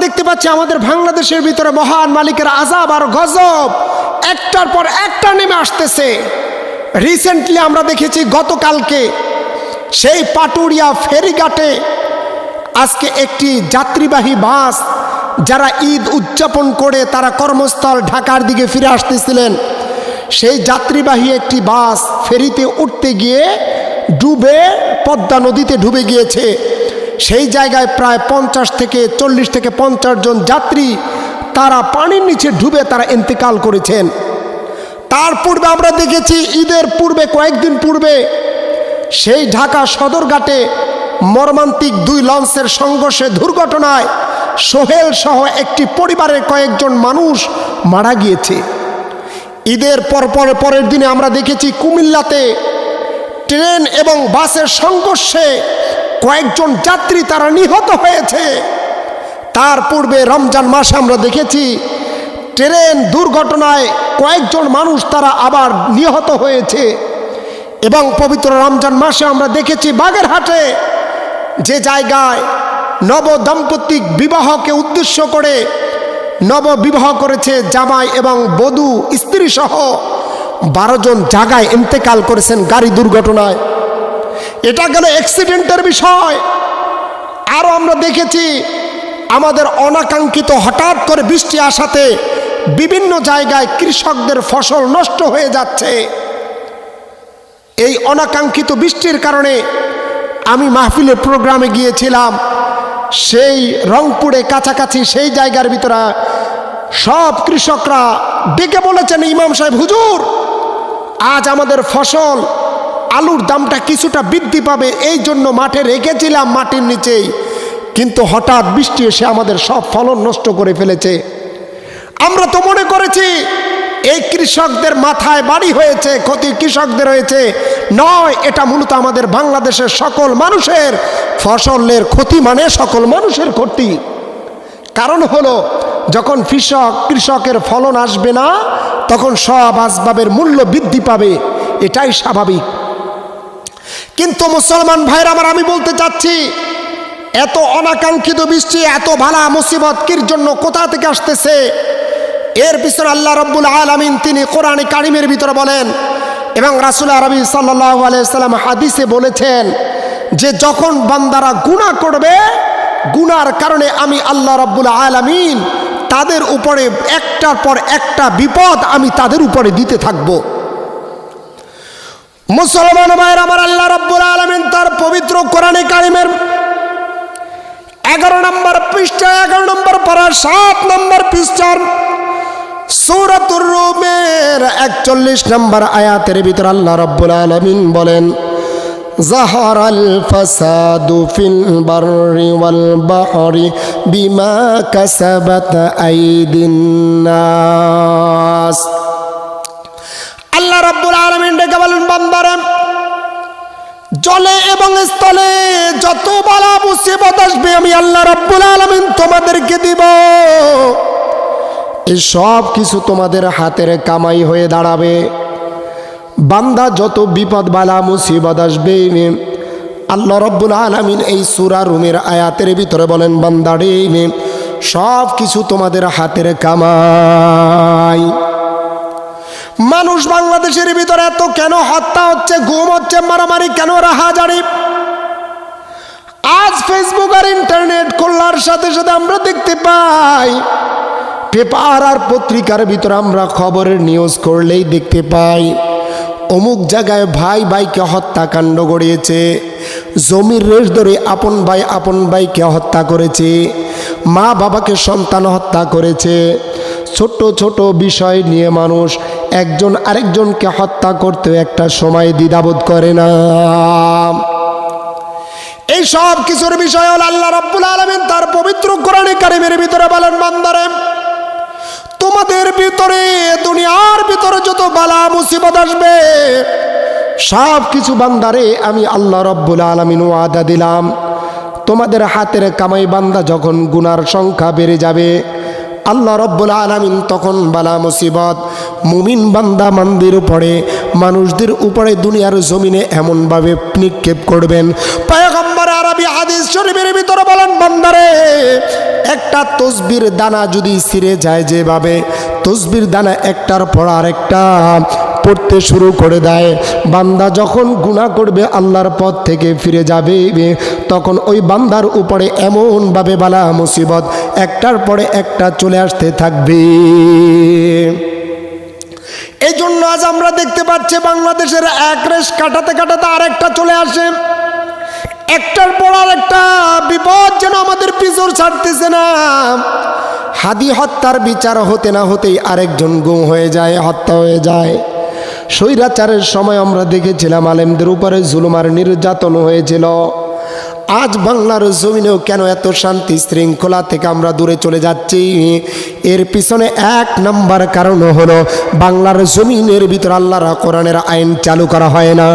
দেখতে পাচ্ছি আমাদের বাংলাদেশের ভিতরে মহান মালিকের আযাব আর গজব একটার পর একটা নেমে আসতেছে। রিসেন্টলি আমরা দেখেছি গতকালকে সেই পাটুরিয়া ফেরিঘাটে আজকে একটি যাত্রীবাহী বাস যারা ঈদ উদযাপন করে তারা কর্মস্থল ঢাকার দিকে ফিরে আসতেছিলেন, সেই যাত্রীবাহী একটি বাস ফেরিতে উঠতে গিয়ে ডুবে পদ্মা নদীতে ডুবে গিয়েছে। সেই জায়গায় প্রায় 40 থেকে 50 জন যাত্রী তারা পানির নিচে ডুবে তারা ইন্তেকাল করেছেন। তার পূর্বে আমরা দেখেছি ঈদের পূর্বে কয়েকদিন পূর্বে সেই ঢাকা সদরঘাটে মর্মান্তিক 2 লঞ্চের সংঘর্ষে দুর্ঘটনায় সোহেল সহ একটি পরিবারের কয়েকজন মানুষ মারা গিয়েছে। ঈদের পরের দিনে আমরা দেখেছি কুমিল্লাতে ট্রেন এবং বাসের সংঘর্ষে কয়েকজন যাত্রী তারা নিহত হয়েছে। তার পূর্বে রমজান মাসে আমরা দেখেছি ট্রেন দুর্ঘটনায় কয়েকজন মানুষ তারা আবার নিহত হয়েছে। এবং পবিত্র রমজান মাসে আমরা দেখেছি বাগেরহাটে যে জায়গায় নবদম্পতিক বিবাহকে উদ্দেশ্য করে নববিবাহ করেছে জামাই এবং বধূ স্ত্রী সহ 12 জন জায়গায় ইন্তেকাল করেছেন গাড়ি দুর্ঘটনায়। এটা গেল অ্যাক্সিডেন্টের বিষয়। আরও আমরা দেখেছি আমাদের অনাকাঙ্ক্ষিত হঠাৎ করে বৃষ্টি আসাতে বিভিন্ন জায়গায় কৃষকদের ফসল নষ্ট হয়ে যাচ্ছে। এই অনাকাঙ্ক্ষিত বৃষ্টির কারণে আমি মাহফিলের প্রোগ্রামে গিয়েছিলাম, সেই রংপুরে কাছাকাছি সেই জায়গার ভিতরে সব কৃষকরা ডেকে বলেছেন, ইমাম সাহেব হুজুর আজ আমাদের ফসল আলুর দামটা কিছুটা বৃদ্ধি পাবে, এই জন্য মাঠে রেখেছিলাম মাটির নিচেই, কিন্তু হঠাৎ বৃষ্টি এসে আমাদের সব ফলন নষ্ট করে ফেলেছে। আমরা তো মনে করেছি এই কৃষকদের মাথায় বাড়ি হয়েছে, ক্ষতি কৃষকদের হয়েছে, নয়, এটা মূলত আমাদের বাংলাদেশের সকল মানুষের ফসলের ক্ষতি, মানে সকল মানুষের ক্ষতি। কারণ হলো যখন কৃষকের ফলন আসবে না তখন সব আসবাবের মূল্য বৃদ্ধি পাবে, এটাই স্বাভাবিক। কিন্তু মুসলমান ভাইরা আমার, আমি বলতে চাচ্ছি এত অনাকাঙ্ক্ষিত বৃষ্টি, এত ভালা মুসিবত কির জন্য, কোথা থেকে আসতেছে? এর পিছনে আল্লাহ রাব্বুল আলামিন তিনি কোরআনে কারিমের ভিতরে বলেন এবং রাসূল আরবি সাল্লাল্লাহু আলাইহি ওয়াসাল্লাম হাদিসে বলেছেন যে যখন বান্দারা গুনাহ করবে, গুনার কারণে আমি আল্লাহ রাব্বুল আলামিন তাদের উপরে একটার পর একটা বিপদ আমি তাদের উপরে দিতে থাকব। মুসলমান ভাইরা আমার, আল্লাহ রাব্বুল আলামিন তার পবিত্র কোরআনে কারিমের 11 নম্বর পৃষ্ঠা, 11 নম্বর পারা 7 নম্বর পৃষ্ঠার সূরাতুর রুমের 41 নম্বর আয়াতের ভিতর আল্লাহ রাব্বুল আলামিন বলেন, যাহারাল ফাসাদু ফিল বাররি ওয়াল বাহরি বিমা কাসাবাত আইদিন নাস। আল্লাহ রাব্বুল আলামিন ডেকে বলেন, বান্দারা জলে এবং স্থলে যত বালা মুসিবত আসবে আমি আল্লাহ রাব্বুল আলামিন তোমাদেরকে দিব। এই সব কিছু তোমাদের হাতের কামাই হয়ে দাঁড়াবে। বান্দা যত বিপদ বালা মুসিবত আসবে আল্লাহ রাব্বুল আলামিন এই সূরা রুমের আয়াতের ভিতরে বলেন, বান্দারে সব কিছু তোমাদের হাতের কামাই। মানুষ বাংলাদেশের ভিতরে এত কেন হত্যা হচ্ছে, গুম হচ্ছে, মারামারি কেন, রাহাজানি? আজ ফেসবুক আর ইন্টারনেট খোলার সাথে সাথে আমরা দেখতে পাই, পেপার আর পত্রিকার ভিতরে আমরা খবরের নিউজ করলেই দেখতে পাই অমুক জায়গায় ভাই ভাইকে হত্যাকাণ্ড গড়িয়েছে, জমির রেশ ধরে আপন ভাইকে হত্যা করেছে, মা বাবাকে সন্তান হত্যা করেছে। ছোট ছোট বিষয় নিয়ে মানুষ একজন আরেকজনকে হত্যা করতে একটা সময় দ্বিধাবোধ করে না। এই সব কিছুর বিষয় হল আল্লাহ রাব্বুল আলামিন তার পবিত্র কোরআনে কারিমের ভিতরে বলেন, বান্দারে তোমাদের ভিতরে দুনিয়ার ভিতরে যত বালা মুসিবত আসবে সব কিছু বান্দারে আমি আল্লাহ রাব্বুল আলামিন ওয়াদা দিলাম, তোমাদের হাতের কামাই বান্দা যখন গুনার সংখ্যা বেড়ে যাবে আল্লাহ রাব্বুল আলামিন তখন বালা মুসিবত মুমিন বান্দা মানদের উপরে, মানুষদের উপরে দুনিয়ার জমিনে এমনভাবে নিক্ষেপ করবেন। পয়গম্বর আরবি হাদিস শরীফের ভিতরে বলেন, বান্দারে একটা তসবির দানা যদি ছিঁড়ে যায়, যেভাবে তসবির দানা একটার পর আরেকটা পড়তে শুরু করে দেয়, বান্দা যখন গুনাহ করবে, আল্লাহর পথ থেকে ফিরে যাবে, তখন ওই বান্দার উপরে এমনভাবে বালা মুসিবত একটার পরে একটা চলে আসতে থাকবে। এই জন্য আজ আমরা দেখতে পাচ্ছি বাংলাদেশের এক রেশ কাটাতে কাটাতে আরেকটা চলে আসে, একটার পর আরেকটা বিপদ যেন আমাদের পিছর ছাড়তেছে না। হাদি হত্যার বিচার হতে না হতেই আরেকজন গুম হয়ে যায়, হত্যা হয়ে যায়। স্বৈরাচারের সময় আমরা দেখেছিলাম আলেমদের উপরে জুলুম আর নির্যাতন হয়েছিল। আজ বাংলার জমিনেও কেন এত শান্তি শৃঙ্খলা থেকে আমরা দূরে চলে যাচ্ছি? এর পিছনে এক নাম্বার কারণ হলো বাংলার জমিনের ভিতর আল্লাহর কোরআনের আইন চালু করা হয় না।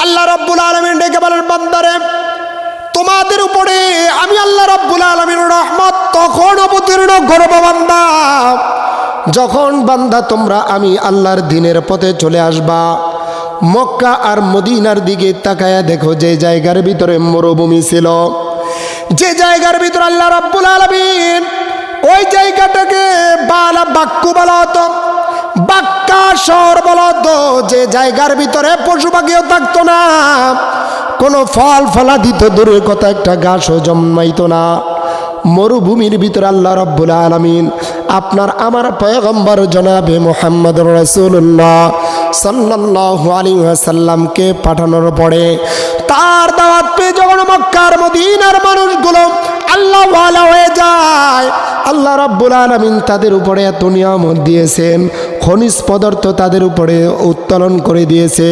আল্লাহ রাব্বুল আলামিন ডেকে বলেন, বান্দারে তোমাদের উপরে আমি আল্লাহ রাব্বুল আলামিনের রহমত তখন অবতীর্ণ করব বান্দা, যখন বান্দা তোমরা আমি আল্লাহর দ্বীনের পথে চলে আসবা। মক্কা আর মদিনার দিকে তাকায়া দেখো, যে জায়গার ভিতরে মরুভূমি ছিল, যে জায়গার ভিতরে আল্লাহ রাব্বুল আলামিন ওই জায়গাটাকে বাক্কু বলা হতো, বাক্কা শহর বলা হতো, যে জায়গার ভিতরে পশু পাখিও থাকতো না, কোনো ফল ফলাদি তো দূরের কথা একটা ঘাসও জন্মাইতো না। মরুভূমির ভিতরে আল্লাহ রাব্বুল আলামিন আপনার আমার পয়গম্বর জনাবে মুহাম্মদ রাসূলুল্লাহ সাল্লাল্লাহু আলাইহি ওয়াসাল্লামকে পাঠানোর পরে তার দাওয়াত পেয়ে যখন মক্কার মদিনার মানুষগুলো আল্লাহ ওয়ালা হয়ে যায়, আল্লাহ রাব্বুল আলামিন তাদের উপরে এত নিয়ামত দিয়েছেন, খনিজ পদার্থ তাদের উপরে উত্তোলন করে দিয়েছে,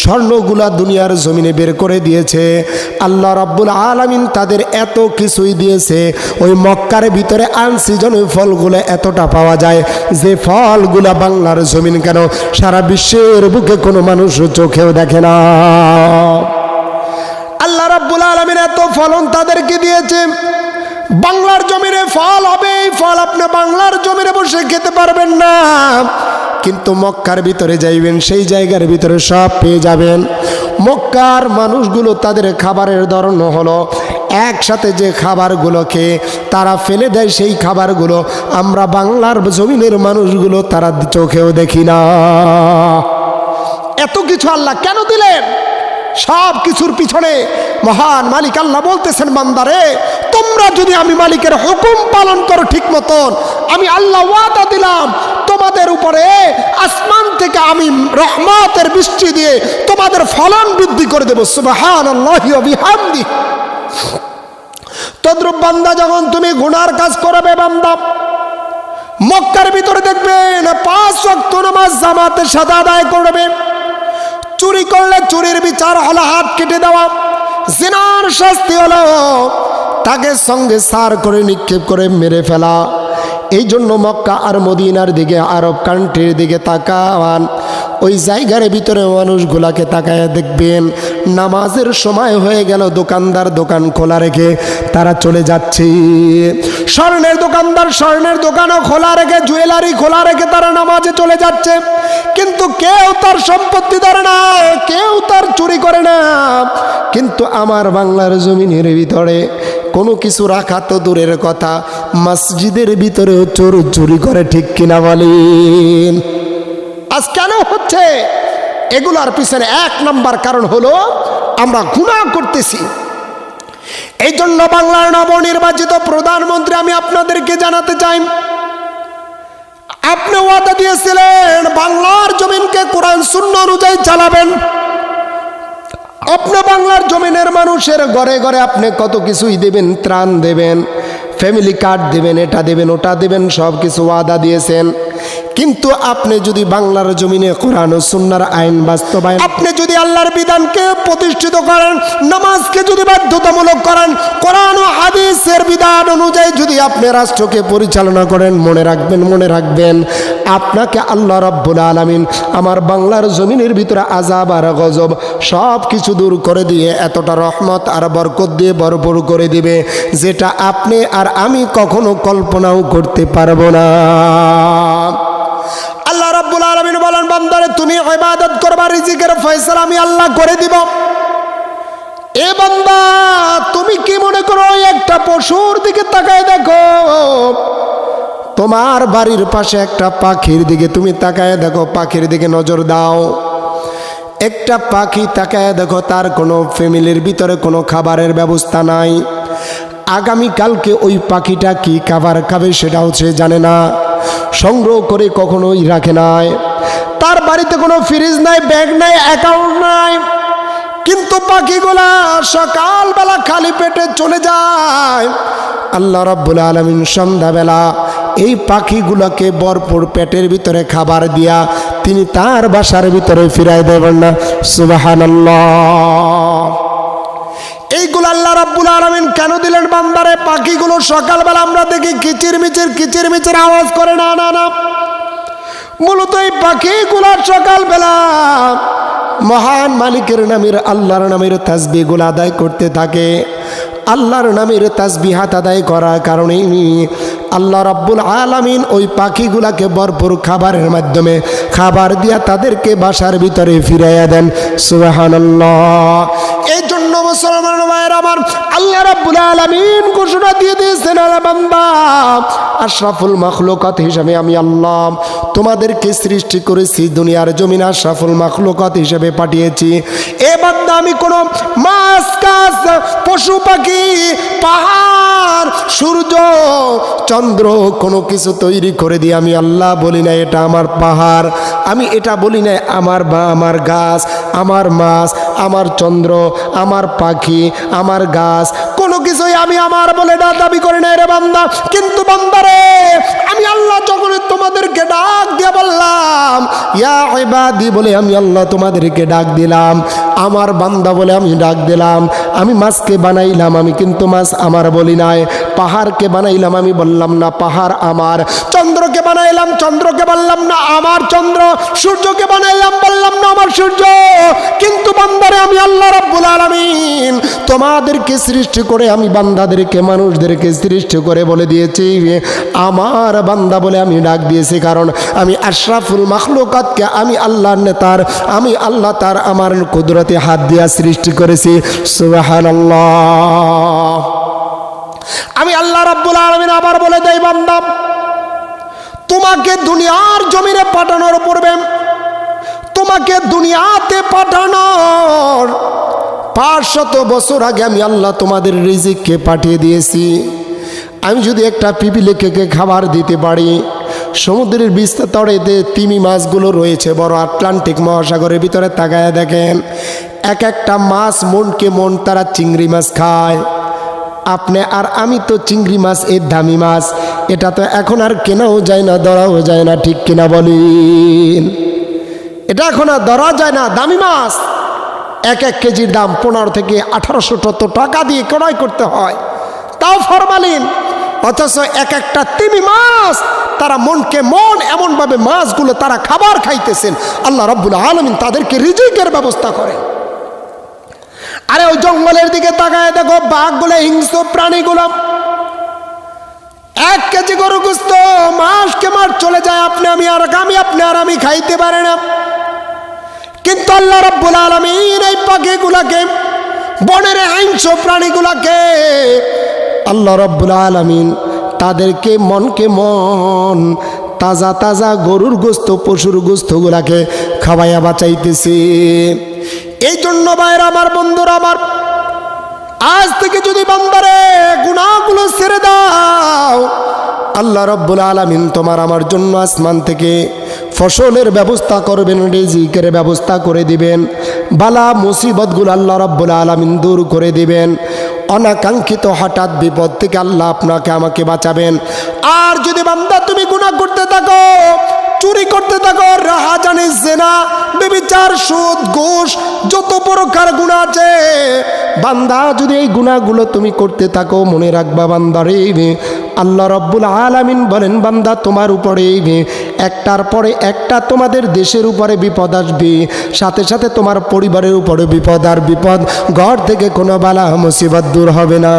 স্বর্ণগুলা দুনিয়ার জমিনে বের করে দিয়েছে। আল্লাহ রাব্বুল আলামিন তাদের এত কিছুই দিয়েছে, ওই মক্কার ভিতরে আনসিজন ওই ফলগুলো এতটা পাওয়া যায় যে ফলগুলা বাংলার জমিন কেন সারা বিশ্বের বুকে কোনো মানুষ চোখেও দেখে না। আল্লাহ রাব্বুল আলামিন এত ফলন তাদেরকে দিয়েছে, বাংলার জমিনে ফল হবে, এই ফল আপনি বাংলার জমিনে বসে খেতে পারবেন না, কিন্তু মক্কার ভিতরে যাইবেন সেই জায়গার ভিতরে সব পেয়ে যাবেন। মক্কার মানুষগুলো তাদের খাবারের ধরন হলো একসাথে যে খাবারগুলোকে তারা ফেলে দেয়, সেই খাবারগুলো আমরা বাংলার জমিনের মানুষগুলো তারা চোখেও দেখি না। এত কিছু আল্লাহ কেন দিলেন? সব কিছুর পিছনে মহান মালিক আল্লাহ বলতেছেন, বান্দারে তোমরা যদি আমি মালিকের হুকুম পালন করো ঠিক মতন, আমি আল্লাহ ওয়াদা দিলাম তোমাদের উপরে আসমান থেকে আমি রহমতের বৃষ্টি দিয়ে তোমাদের ফলন বৃদ্ধি করে দেব। সুবহানাল্লাহি ওয়া বিহামদিহি। তদ্রুপ বান্দা যখন তুমি গুনার কাজ করবে, বান্দা মক্কার ভিতরে দেখবেন 5 ওয়াক্ত নামাজ জামাতের সাথে আদায় করবে। চুরি করলে চুরির বিচার হলো হাত কেটে দেওয়া, জিনার শাস্তি হলো তাকে সঙ্গে সার করে নিক্ষেপ করে মেরে ফেলা। এই জন্য মক্কা আর মদিনার দিকে, আরব কান্ট্রির দিকে তাকান, ওই জায়গার ভিতরে মানুষগুলাকে তাকায় দেখবেন নামাজের সময় হয়ে গেল, দোকানদার দোকান খোলা রেখে তারা চলে যাচ্ছে। স্বর্ণের দোকানদার স্বর্ণের দোকানও খোলা রেখে, জুয়েলারি খোলা রেখে তারা নামাজে চলে যাচ্ছে, কিন্তু কেউ তার সম্পত্তি ধরে না, কেউ তার চুরি করে না। কিন্তু আমার বাংলার জমিনের ভিতরে কোনো কিছু রাখা তো দূরের কথা, মসজিদের ভিতরেও চোর চুরি করে, ঠিক কিনা বলেন? আজ কেন হচ্ছে? এগুলার পিছনে এক নাম্বার কারণ হলো আমরা গুনাহ করতেছি। এই জন্য বাংলার নবনির্বাচিত প্রধানমন্ত্রী আমি আপনাদেরকে জানাতে চাই, আপনি ওয়াদা দিয়েছিলেন বাংলার জমিনকে কোরআন সুন্নাহ অনুযায়ী চালাবেন। আপনি বাংলার জমিনের মানুষের ঘরে ঘরে আপনি কত কিছুই দেবেন, ত্রাণ দেবেন, ফ্যামিলি কার্ড দেবেন, এটা দেবেন ওটা দেবেন, সব কিছু ওয়াদা দিয়েছেন। কিন্তু আপনি যদি বাংলার জমিনে কোরআন ও সুন্নাহর আইন বাস্তবায়ন, আপনি যদি আল্লাহর বিধানকে প্রতিষ্ঠিত করেন, নামাজকে যদি বাধ্যতামূলক করেন, কোরআন ও হাদিসের বিধান অনুযায়ী যদি আপনি রাষ্ট্রকে পরিচালনা করেন, মনে রাখবেন আপনাকে আল্লাহ রাব্বুল আলামিন আমার বাংলার জমিনের ভিতরে আযাব আর গজব সব কিছু দূর করে দিয়ে এতটা রহমত আর বরকত দিয়ে ভরপুর করে দিবে, যেটা আপনি আর আমি কখনো কল্পনাও করতে পারবো না। আল্লাহ রাব্বুল আলামিন বলেন, বান্দারে তুমি ইবাদত করবা, রিজিকের ফয়সালা আমি আল্লাহ করে দিব। এ বান্দা, তুমি কি মনে করো একটা পশুর দিকে তাকায় দেখো? তোমার বাড়ির পাশে একটা পাখির দিকে তুমি তাকায় দেখো, পাখির দিকে নজর দাও। একটা পাখি তাকায় দেখো, তার কোনো ফ্যামিলির ভিতরে কোনো খাবারের ব্যবস্থা নাই। আগামীকালকে ওই পাখিটা কি খাবার খাবে সেটাও সে জানে না, সংগ্রহ করে কখনোই রাখে নাই। তার বাড়িতে কোনো ফ্রিজ নাই, ব্যাগ নাই, অ্যাকাউন্ট নাই, কিন্তু পাখিগুলা সকালবেলা খালি পেটে চলে যায়। আল্লাহ রাব্বুল আলামিন সন্ধ্যাবেলা এই পাখিগুলোকে ভরপুর পেটের ভিতরে খাবার দিয়া তিনি তার বাসার ভিতরে ফিরাই দেবেন না। সুবহানাল্লাহ। এইগুলো আল্লাহ রাব্বুল আলামিন কেন দিলেন বান্দারে? পাখিগুলো সকালবেলা আমরা দেখি কিচিরমিচির আওয়াজ করে, না না না, মূলত এই পাখিগুলো সকালবেলা মহান মালিকের নামের, আল্লাহর নামের তাসবিহগুল আদায় করতে থাকে। আল্লাহর নামের তাসবিহাত আদায় করার কারণে আল্লাহ রাব্বুল আলামিন ওই পাখিগুলাকে ভরপুর খাবারের মাধ্যমে খাবার দিয়া তাদেরকে বাসার ভিতরে ফিরাইয়া দেন। সুবহানাল্লাহ। এই জন্য মুসলমান ভাইয়েরা আমার, আল্লাহ রাব্বুল আলামিন ঘোষণা দিয়ে দিয়েছেন, বান্দা, আশরাফুল মাখলুকাত হিসাবে আমি আল্লাহ তোমাদেরকে সৃষ্টি করেছি, দুনিয়ার জমিন আশরাফুল মাখলুকাত হিসেবে পাঠিয়েছি। এ বান্দা, আমি কোনো মাছ, গাছ, পশু পাখি, পাহাড়, সূর্য, চন্দ্র কোনো কিছু তৈরি করে দিয়ে আমি আল্লাহ বলি না এটা আমার পাহাড়, আমি এটা বলি না আমার গাছ, আমার মাছ, আমার চন্দ্র, আমার পাখি, আমার গাছ, কোনো কিছুই আমি আমার বলে দাবি করি না রে বান্দা। কিন্তু বান্দারে, আমি আল্লাহ যখন তোমাদেরকে ডাক দিয়ে বললাম ইয়া ইবাদি বলে, আমি আল্লাহ তোমাদেরকে ডাক দিলাম, আমার বান্দা বলে আমি ডাক দিলাম। আমি মাছকে বানাইলাম, আমি কিন্তু মাছ আমার বলি নাই। পাহাড়কে বানাইলাম, আমি বললাম না পাহাড় আমার। চন্দ্রকে বানাইলাম, চন্দ্রকে বললাম না আমার চন্দ্র। সূর্যকে বানাইলাম, বললাম না আমার সূর্য। কিন্তু বান্দারে, আমি আল্লাহ রাব্বুল আলামিন তোমাদেরকে সৃষ্টি করে, আমি বান্দাদেরকে, মানুষদেরকে সৃষ্টি করে বলে দিয়েছি আমার বান্দা বলে আমি ডাক দিয়েছি। কারণ আমি আশরাফুল মাখলুকাতকে আমি আল্লাহর নেতার, আমি আল্লাহ তার আমার কুদরতে হাত দিয়া সৃষ্টি করেছি। সুবহানাল্লাহ। আমি আল্লাহ রাব্বুল আলামিন আবার বলে দেই, বান্দা, তোমাকে দুনিয়ার জমিনে পাঠানোর পূর্বে, তোমাকে দুনিয়াতে পাঠানোর 500 বছর আগে আমি আল্লাহ তোমাদের রিজিককে পাঠিয়ে দিয়েছি। আমি যদি একটা পিপিলিকাকে খাবার দিতে পারি, সমুদ্রের বিস্তরেতে তিমি মাছগুলো রয়েছে বড় আটলান্টিক মহাসাগরের ভিতরে তাকায় দেখেন, এক একটা মাছ মনকে মন তারা চিংড়ি মাছ খায়। আপনি আর আমি তো চিংড়ি মাছ এর দামি মাছ, এটা তো এখন আর কেনাও যায় না, ধরাও যায় না, ঠিক কিনা বলেন? এটা এখন আর ধরা যায় না, দামি মাছ। এক কেজির দাম 15 থেকে 1800 টাকা দিয়ে ক্রয় করতে হয়, তাও ফরমালিন। অথচ এক একটা তিমি মাছ তারা মনকে মন এমনভাবে মাছগুলো তারা খাবার খাইতেছেন। আল্লাহ রাব্বুল আলামিন তাদেরকে রিজিকের ব্যবস্থা করেন। আরে ওই জঙ্গলের দিকে তাকায় দেখো, বাঘগুলো, হিংস্র প্রাণীগুলো 1 কেজি গরু গোস্ত মাসকে মাস চলে যায়, আপনি আর আমি খাইতে পারে না। কিন্তু আল্লাহ রাব্বুল আলামিন এই পাখিগুলাকে, বনের হিংস্র প্রাণীগুলাকে আল্লাহ রাব্বুল আলামিন তাদেরকে মনকে মন তাজা তাজা গরুর গোস্ত, পশুর গোস্তগুলাকে খাওয়াইয়া বাঁচাইতেছে। এই জন্য ভাইরা আমার, বন্ধুরা আমার, আজ থেকে যদি বান্দারে গুনাহগুলো ছেড়ে দাও, আল্লাহ রাব্বুল আলামিন তোমার আমার জন্য আসমান থেকে ফসলের ব্যবস্থা করবেন, রিজিকের ব্যবস্থা করে দিবেন, বালা মুসিবতগুলো আল্লাহ রাব্বুল আলামিন দূর করে দিবেন, অনাকাঙ্ক্ষিত হঠাৎ বিপদ থেকে আল্লাহ আপনাকে আমাকে বাঁচাবেন। আর যদি বান্দা তুমি গুনাহ করতে থাকো, চুরি করতে থাকো, রাহাজানি, জিনা, ব্যভিচার, সুদ, ঘুষ, যত প্রকার গুনাহ আছে, বান্দা যদি এই গুনাহগুলো তুমি করতে থাকো, মনে রাখবা বান্দারে, আল্লাহ রাব্বুল আলামিন বলেন, বান্দা তোমার উপরে একটার পরে একটা তোমাদের দেশের উপরে বিপদ আসবে, সাথে সাথে তোমার পরিবারের উপরে বিপদ, আর বিপদ ঘর থেকে কোনো বালা মুসিবত দূর হবে না।